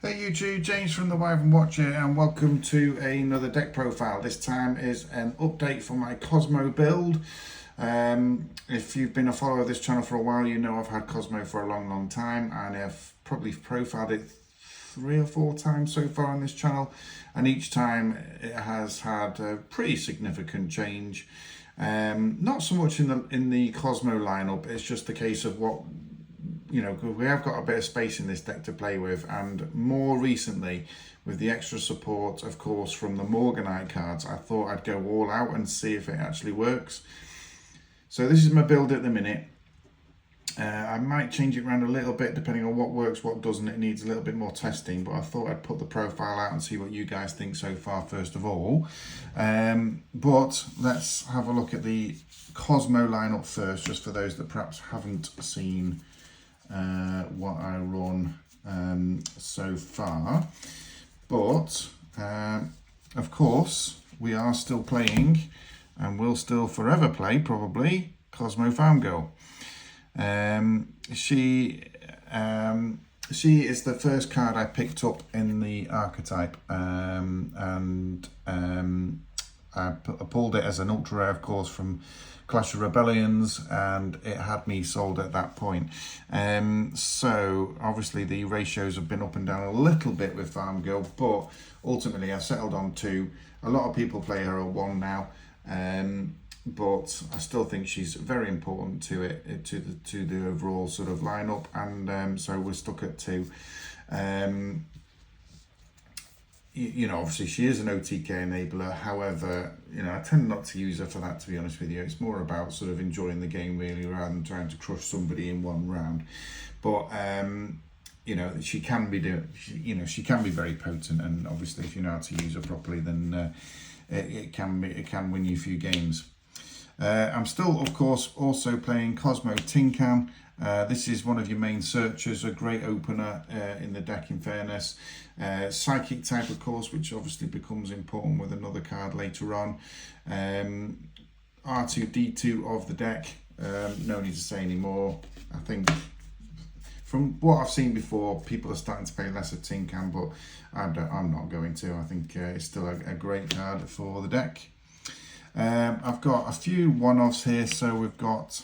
Hey YouTube, James from the Wyvern Watcher, and welcome to another deck profile. This time is an update for my Kozmo build. If you've been a follower of this channel for a while, you know I've had Kozmo for a long time, and I've probably profiled it 3 or 4 times so far on this channel, and each time it has had a pretty significant change. Not so much in the Kozmo lineup. It's just a case of what, you know, we have got a bit of space in this deck to play with, and more recently with the extra support, of course, from the Morganite cards, I thought I'd go all out and see if it actually works. So this is my build at the minute. I might change it around a little bit depending on what works, what doesn't. It needs a little bit more testing, but I thought I'd put the profile out and see what you guys think so far first of all. But let's have a look at the Kozmo lineup first, just for those that perhaps haven't seen what I run so far. But of course we are still playing, and will still forever play probably, Kozmo Farm Girl. She is the first card I picked up in the archetype, and I pulled it as an ultra rare, of course, from Clash of Rebellions, and it had me sold at that point. So obviously the ratios have been up and down a little bit with Farm Girl, but ultimately I've settled on 2. A lot of people play her at 1 now, but I still think she's very important to the overall sort of lineup, and so we're stuck at 2. You know, obviously she is an OTK enabler. However, you know, I tend not to use her for that, to be honest with you. It's more about sort of enjoying the game really, rather than trying to crush somebody in one round. But you know, she can be she can be very potent, and obviously if you know how to use her properly, then it can win you a few games. I'm still, of course, also playing Kozmo Tin Can. This is one of your main searchers, a great opener in the deck, in fairness. Psychic type, of course, which obviously becomes important with another card later on. R2D2 of the deck, no need to say anymore. I think from what I've seen before, people are starting to play less of Tin Can, but I'm not going to. I think it's still a great card for the deck. I've got a few one-offs here. So we've got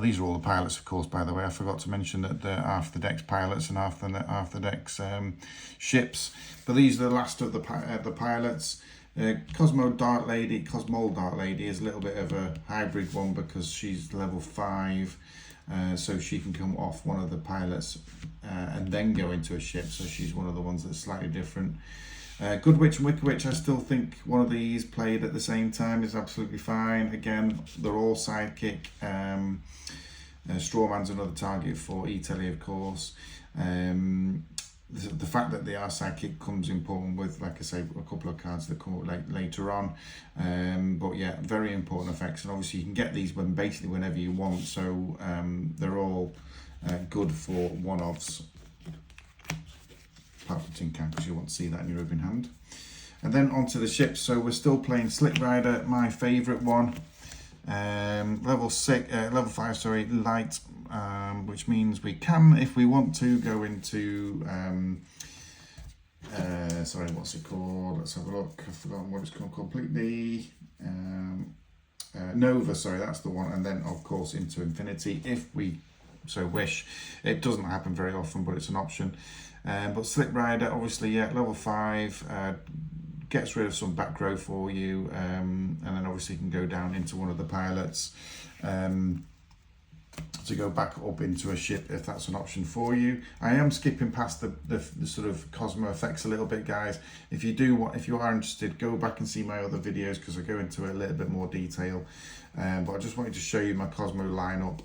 these are all the pilots, of course, by the way. I forgot to mention that half the deck's pilots and half the deck's ships. But these are the last of the pilots. Cosmo Dart Lady is a little bit of a hybrid one because she's level 5, so she can come off one of the pilots and then go into a ship. So she's one of the ones that's slightly different. Good Witch and Wicked Witch, I still think one of these played at the same time is absolutely fine. Again, they're all sidekick. Strawman's another target for E-Telly, of course. The fact that they are sidekick comes important with, like I say, a couple of cards that come up later on. But yeah, very important effects, and obviously you can get these basically whenever you want. So they're all good for one-offs. Apart from Tin Can, because you want to see that in your open hand. And then onto the ships. So we're still playing Slick Rider, my favourite one. Level 5, sorry, light, which means we can, if we want to, go into sorry, what's it called? Let's have a look. I've forgotten what it's called completely. Nova, sorry, that's the one. And then of course into Infinity, if we so wish. It doesn't happen very often, but it's an option. But Slick Rider, obviously, yeah, level 5, gets rid of some back row for you, and then obviously you can go down into one of the pilots to go back up into a ship if that's an option for you. I am skipping past the sort of Kozmo effects a little bit, guys. If you are interested, go back and see my other videos, because I go into a little bit more detail. But I just wanted to show you my Kozmo lineup,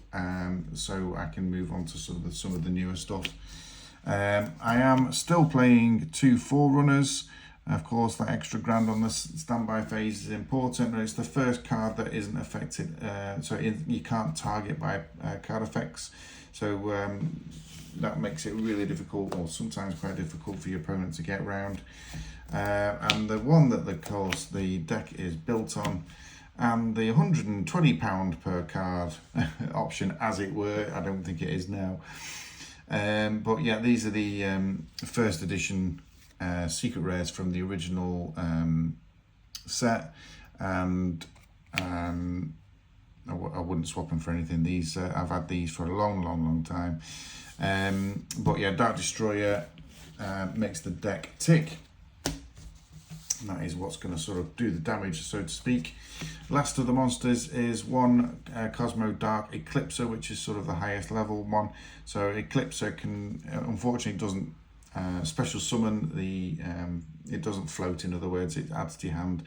so I can move on to some of the newer stuff. I am still playing 2 Forerunners. Of course, that extra grand on the standby phase is important, but it's the first card that isn't affected, so you can't target by card effects. So that makes it really difficult, or sometimes quite difficult, for your opponent to get around. And the one that, of course, the deck is built on, and the £120 per card option, as it were, I don't think it is now, But yeah, these are the first edition secret rares from the original set, and I wouldn't swap them for anything. These I've had these for a long time. But yeah, Dark Destroyer makes the deck tick. And that is what's going to sort of do the damage, so to speak. Last of the monsters is one Kozmo Dark Eclipser, which is sort of the highest level one. So Eclipser can, unfortunately, doesn't special summon the. It doesn't float. In other words, it adds to your hand.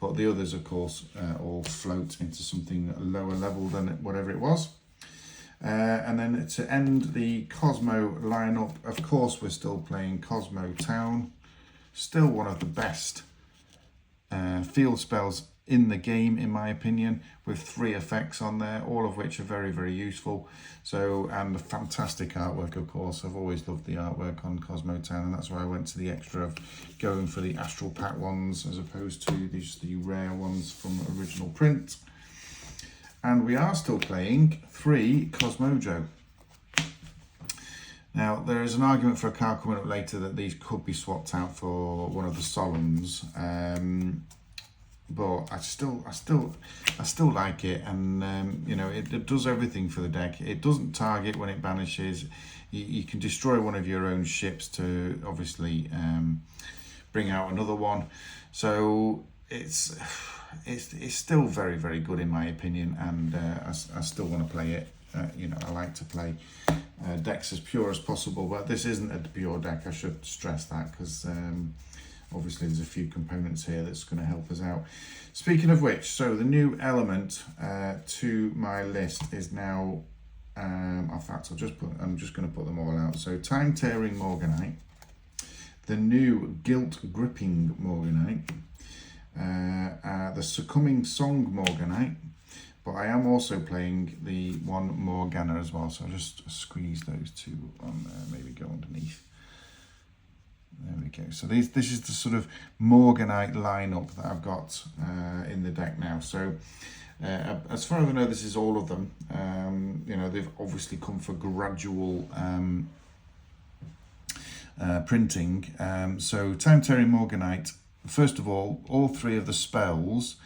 But the others, of course, all float into something lower level than whatever it was. And then to end the Kozmo lineup, of course, we're still playing Kozmo Town. Still one of the best field spells in the game, in my opinion, with 3 effects on there, all of which are very useful. So, and the fantastic artwork, of course. I've always loved the artwork on Kozmo Town, and that's why I went to the extra of going for the Astral Pack ones as opposed to the rare ones from original print. And we are still playing 3 Kozmojo. Now, there is an argument for a card coming up later that these could be swapped out for one of the Solemns, but I still like it, and you know, it does everything for the deck. It doesn't target when it banishes. You can destroy one of your own ships to obviously bring out another one. So it's still very good in my opinion, and I still want to play it. You know, I like to play decks as pure as possible, but this isn't a pure deck. I should stress that, because obviously there's a few components here that's going to help us out. Speaking of which, so the new element to my list is now, in fact, I'm just going to put them all out. So Time Tearing Morganite, the new Guilt Gripping Morganite, the Succumbing Song Morganite, but I am also playing the one Morgana as well, so I'll just squeeze those two on there, maybe go underneath. There we go. So this is the sort of Morganite lineup that I've got in the deck now. So as far as I know, this is all of them. You know, they've obviously come for gradual printing. So Time Tearing Morganite, first of all 3 of the spells,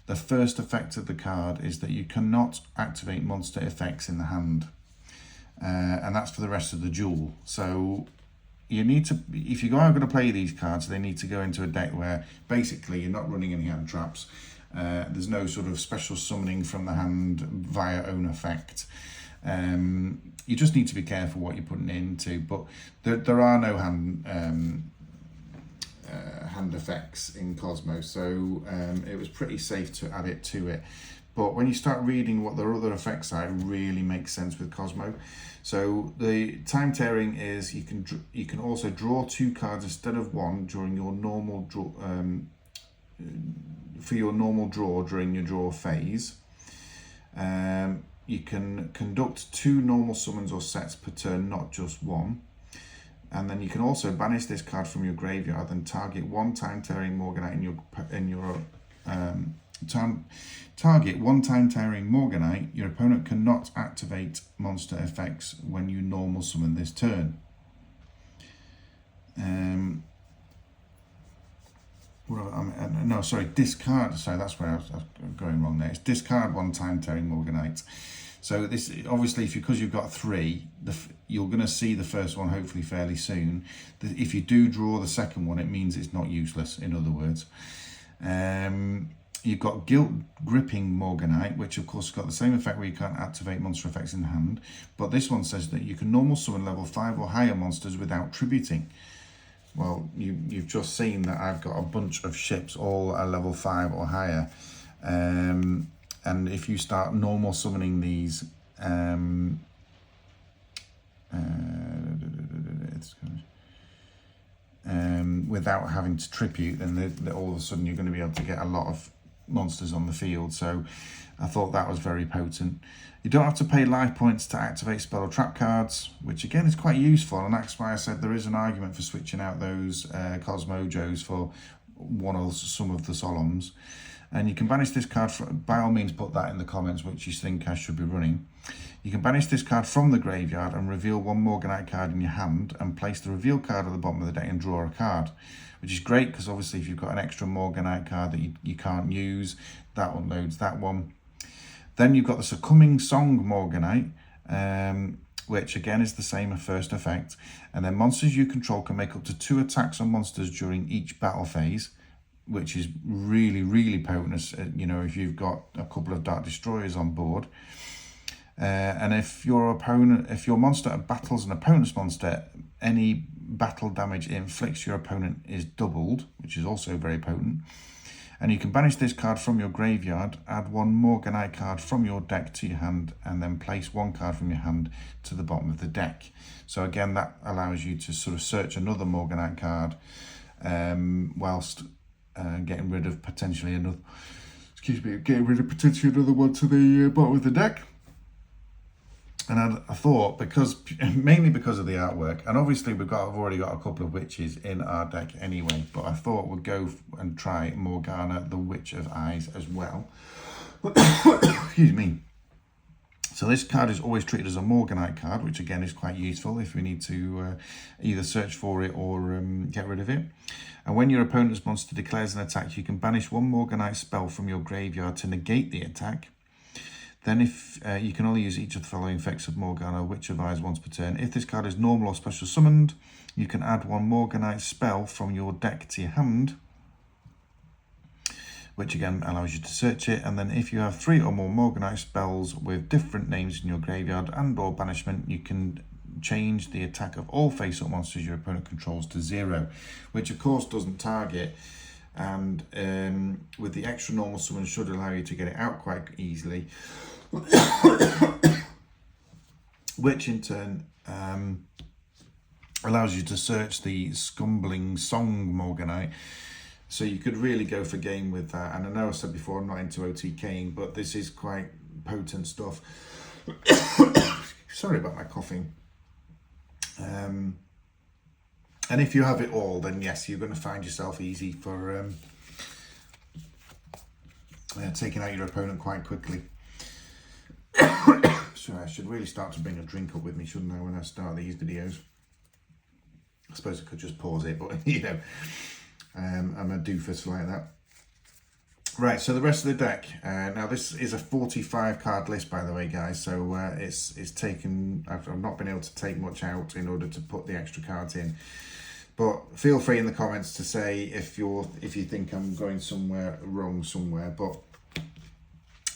the first effect of the card is that you cannot activate monster effects in the hand. And that's for the rest of the duel. So you need to, if you are going to play these cards, they need to go into a deck where basically you're not running any hand traps. There's no sort of special summoning from the hand via own effect. You just need to be careful what you're putting it into, but there are no hand effects in Kozmo, so it was pretty safe to add it to it. But when you start reading what their other effects are, it really makes sense with Kozmo. So the Time Tearing is you can also draw 2 cards instead of 1 during your normal draw, for your normal draw during your draw phase. You can conduct 2 normal summons or sets per turn, not just 1. And then you can also banish this card from your graveyard and target 1 Time Tearing Morganite target 1 Time Tearing Morganite. Your opponent cannot activate monster effects when you normal summon this turn. Discard. Sorry, that's where I was going wrong there. It's discard 1 Time Tearing Morganite. So this, obviously, because you've got 3, you're going to see the first one hopefully fairly soon. If you do draw the second one, it means it's not useless, in other words. You've got Guilt Gripping Morganite, which of course has got the same effect where you can't activate monster effects in hand. But this one says that you can normal summon level 5 or higher monsters without tributing. Well, you've just seen that I've got a bunch of ships all at level 5 or higher. And if you start normal summoning these, without having to tribute, then all of a sudden you're going to be able to get a lot of monsters on the field. So I thought that was very potent. You don't have to pay life points to activate spell or trap cards, which again is quite useful, and that's why I said there is an argument for switching out those Kozmojos for some of the Solemns. And you can banish this card, by all means put that in the comments which you think I should be running. You can banish this card from the graveyard and reveal one Morganite card in your hand and place the reveal card at the bottom of the deck and draw a card, which is great because obviously if you've got an extra Morganite card that you can't use, that unloads that one. Then you've got the Succumbing Song Morganite, which again is the same first effect. And then monsters you control can make up to 2 attacks on monsters during each battle phase, which is really, really potent, you know, if you've got a couple of Dark Destroyers on board. And if your monster battles an opponent's monster, any battle damage it inflicts your opponent is doubled, which is also very potent. And you can banish this card from your graveyard, add one Morganite card from your deck to your hand, and then place one card from your hand to the bottom of the deck. So again, that allows you to sort of search another Morganite card whilst getting rid of potentially another one to the bottom of the deck. And I thought, mainly because of the artwork, and obviously I've already got a couple of witches in our deck anyway, but I thought we'd go and try Morgana, the Witch of Eyes, as well. Excuse me. So this card is always treated as a Morganite card, which again is quite useful if we need to either search for it or get rid of it. And when your opponent's monster declares an attack, you can banish one Morganite spell from your graveyard to negate the attack. Then if you can only use each of the following effects of Morgana, Witch of Eyes, once per turn. If this card is normal or special summoned, you can add one Morganite spell from your deck to your hand, which again allows you to search it. And then if you have 3 or more Morganite spells with different names in your graveyard and or banishment, you can change the attack of all face-up monsters your opponent controls to 0, which of course doesn't target. And with the extra normal summon should allow you to get it out quite easily, which in turn allows you to search the Succumbing Song Morganite. So you could really go for game with that. And I know I said before I'm not into OTKing, but this is quite potent stuff. Sorry about my coughing. And if you have it all, then yes, you're going to find yourself easy for taking out your opponent quite quickly. So I should really start to bring a drink up with me, shouldn't I, when I start these videos? I suppose I could just pause it, but you know, I'm a doofus like that. Right, so the rest of the deck. Now this is a 45 card list, by the way, guys. So it's taken. I've not been able to take much out in order to put the extra cards in. But feel free in the comments to say if you think I'm going somewhere wrong somewhere. But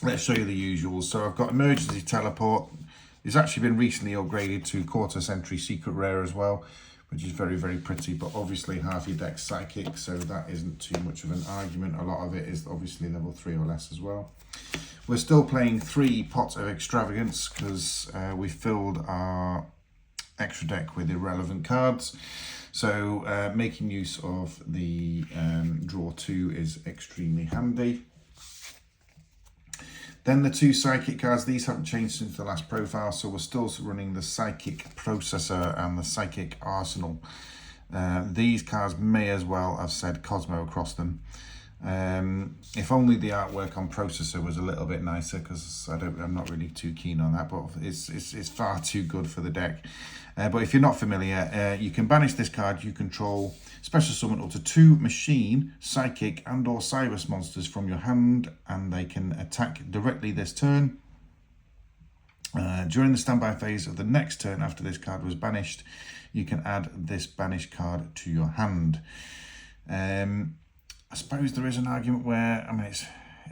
let's show you the usuals. So I've got Emergency Teleport. It's actually been recently upgraded to Quarter Century Secret Rare as well, which is very, very pretty. But obviously half your deck's Psychic, so that isn't too much of an argument. A lot of it is obviously level 3 or less as well. We're still playing 3 Pots of Extravagance because we filled our extra deck with irrelevant cards. So making use of the draw 2 is extremely handy. Then the 2 Psychic cards, these haven't changed since the last profile, so we're still running the Psychic Processor and the Psychic Arsenal. These cards may as well have said Kozmo across them. If only the artwork on Processor was a little bit nicer, because I'm not really too keen on that, but it's far too good for the deck. But if you're not familiar, you can banish this card. You control special summon up to 2 machine, psychic and or Cyrus monsters from your hand, and they can attack directly this turn. During the standby phase of the next turn after this card was banished, you can add this banished card to your hand. I suppose there is an argument where, I mean,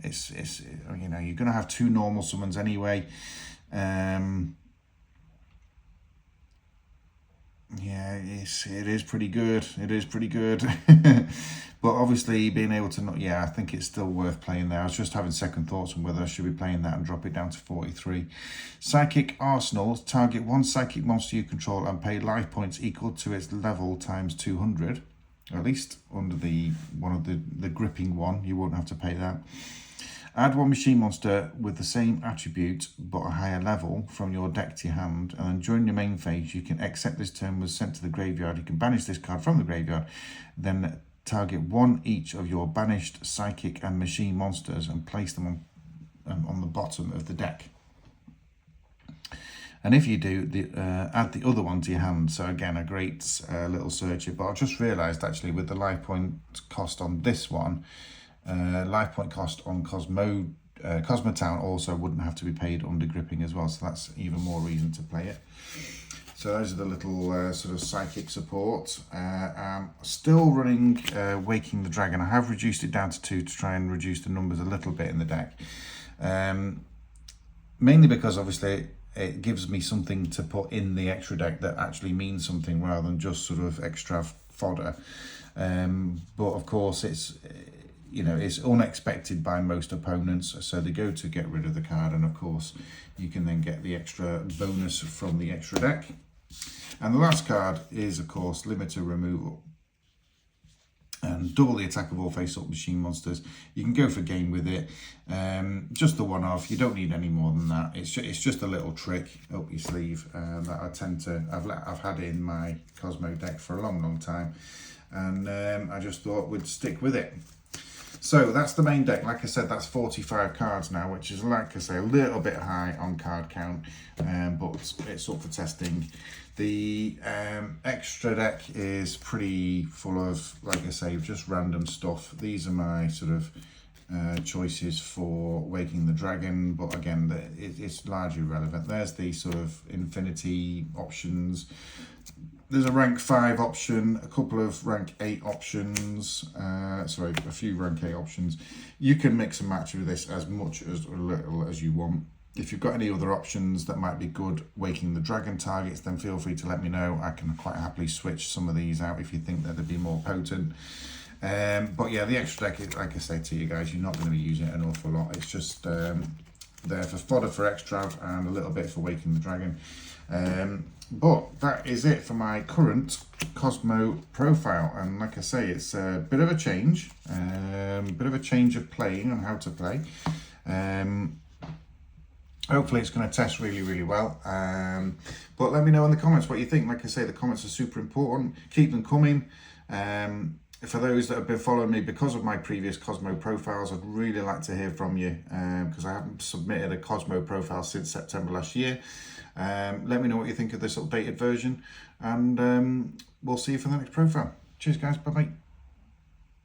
it's you know, you're going to have 2 normal summons anyway. Yeah, it is pretty good. It is pretty good. But obviously being able to not, yeah, I think it's still worth playing there. I was just having second thoughts on whether I should be playing that and drop it down to 43. Psychic Arsenal. Target 1 psychic monster you control and pay life points equal to its level times 200. Or at least under the gripping one, you won't have to pay that. Add 1 machine monster with the same attribute but a higher level from your deck to your hand, and then during your main phase you can accept this turn was sent to the graveyard. You can banish this card from the graveyard, then target one each of your banished psychic and machine monsters and place them on the bottom of the deck. And if you do, add the other one to your hand. So again, a great little searcher. But I just realised actually with the life point cost on this one, life point cost on Kozmo Town also wouldn't have to be paid under gripping as well. So that's even more reason to play it. So those are the little sort of psychic support. I'm still running Waking the Dragon. I have reduced it down to 2 to try and reduce the numbers a little bit in the deck. Mainly because obviously it gives me something to put in the extra deck that actually means something rather than just sort of extra fodder. But of course it's, you know, it's unexpected by most opponents, so they go to get rid of the card, and of course you can then get the extra bonus from the extra deck. And the last card is of course limiter removal. And double the attack of all face-up machine monsters. You can go for game with it. Just the one-off. You don't need any more than that. It's just a little trick up your sleeve that I tend to. I've had in my Kozmo deck for a long time, and I just thought we'd stick with it. So that's the main deck. Like I said, that's 45 cards now, which is, like I say, a little bit high on card count, but it's up for testing. The extra deck is pretty full of, like I say, just random stuff. These are my sort of choices for Waking the Dragon, but again, it's largely relevant. There's the sort of infinity options. There's a rank 5 option, a couple of rank 8 options, sorry, a few rank 8 options. You can mix and match with this as much as or little as you want. If you've got any other options that might be good Waking the Dragon targets, then feel free to let me know. I can quite happily switch some of these out if you think that they'd be more potent. But yeah, the extra deck, like I say to you guys, you're not going to be using it an awful lot. It's just there for fodder for extra and a little bit for Waking the Dragon. But that is it for my current Kozmo profile, and like I say, it's a bit of a change, of playing and how to play. Hopefully it's going to test really well, but let me know in the comments what you think. Like I say, the comments are super important. Keep them coming. For those that have been following me because of my previous Kozmo profiles, I'd really like to hear from you, because I haven't submitted a Kozmo profile since September last year. Let me know what you think of this updated version, and we'll see you for the next profile. Cheers guys, bye bye.